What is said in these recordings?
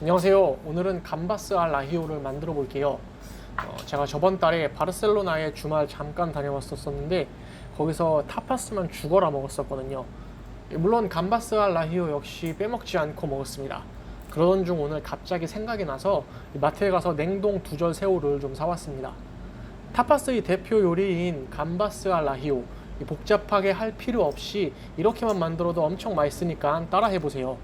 안녕하세요. 오늘은 감바스 알 라히오를 만들어 볼게요. 제가 저번 달에 바르셀로나에 주말 잠깐 다녀왔었는데 거기서 타파스만 죽어라 먹었었거든요. 물론 감바스 알 라히오 역시 빼먹지 않고 먹었습니다. 그러던 중 오늘 갑자기 생각이 나서 마트에 가서 냉동 두절 새우를 좀 사왔습니다. 타파스의 대표 요리인 감바스 알 라히오, 복잡하게 할 필요 없이 이렇게만 만들어도 엄청 맛있으니까 따라 해보세요.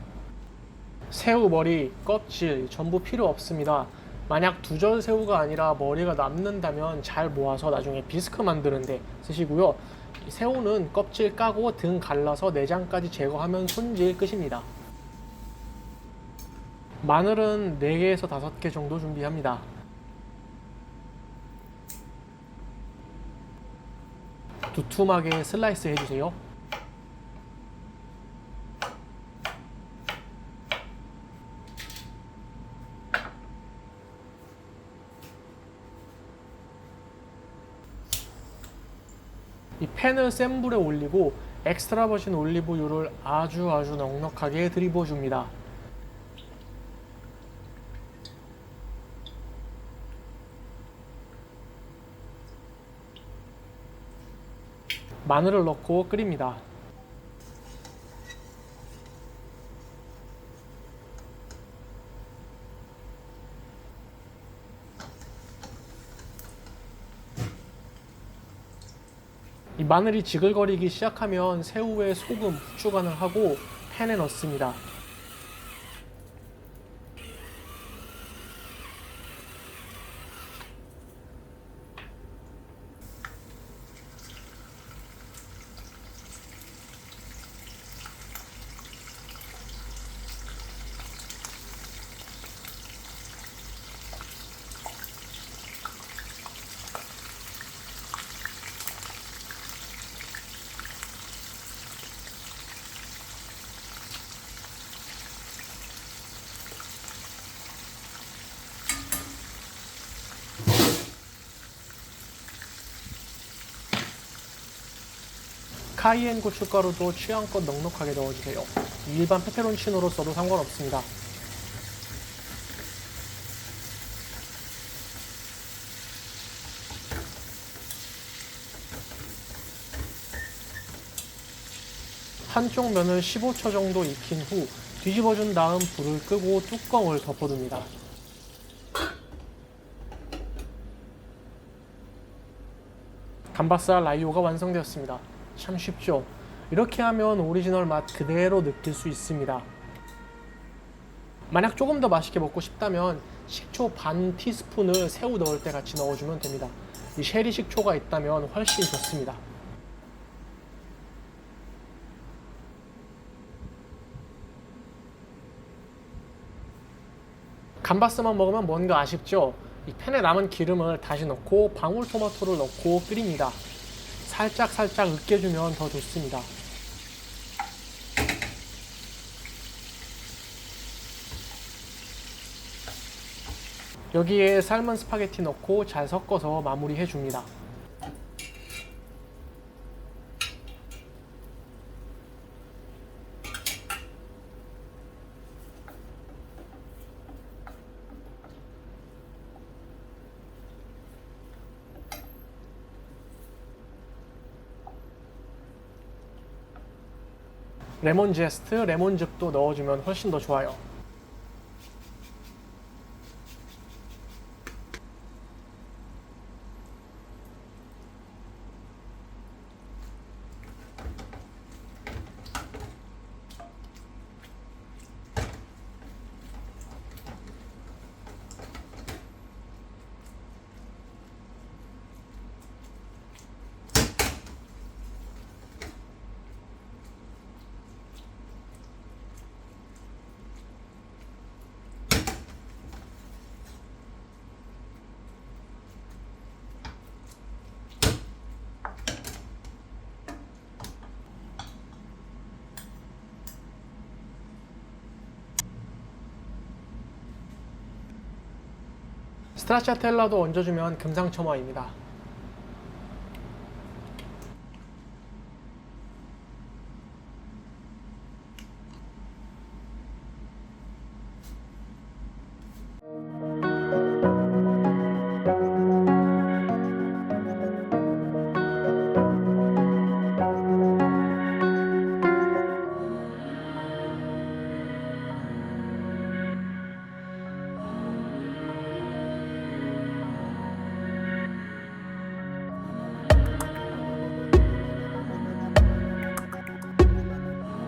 새우 머리, 껍질 전부 필요 없습니다. 만약 두절 새우가 아니라 머리가 남는다면 잘 모아서 나중에 비스크 만드는데 쓰시고요. 새우는 껍질 까고 등 갈라서 내장까지 제거하면 손질 끝입니다. 마늘은 4개에서 5개 정도 준비합니다. 두툼하게 슬라이스 해주세요. 이 팬을 센 불에 올리고 엑스트라 버진 올리브유를 아주 넉넉하게 들이부어 줍니다. 마늘을 넣고 끓입니다. 이 마늘이 지글거리기 시작하면 새우에 소금, 후추 간을 하고 팬에 넣습니다. 카이엔 고춧가루도 취향껏 넉넉하게 넣어주세요. 일반 페페론치노로 써도 상관없습니다. 한쪽 면을 15초 정도 익힌 후 뒤집어준 다음 불을 끄고 뚜껑을 덮어둡니다. 감바스알 라이오가 완성되었습니다. 참 쉽죠? 이렇게 하면 오리지널 맛 그대로 느낄 수 있습니다. 만약 조금 더 맛있게 먹고 싶다면 식초 반 티스푼을 새우 넣을 때 같이 넣어주면 됩니다. 이 쉐리 식초가 있다면 훨씬 좋습니다. 감바스만 먹으면 뭔가 아쉽죠? 이 팬에 남은 기름을 다시 넣고 방울토마토를 넣고 끓입니다. 살짝 으깨주면 더 좋습니다. 여기에 삶은 스파게티 넣고 잘 섞어서 마무리해 줍니다. 레몬 제스트, 레몬즙도 넣어주면 훨씬 더 좋아요. 스트라치아텔라도 얹어주면 금상첨화입니다.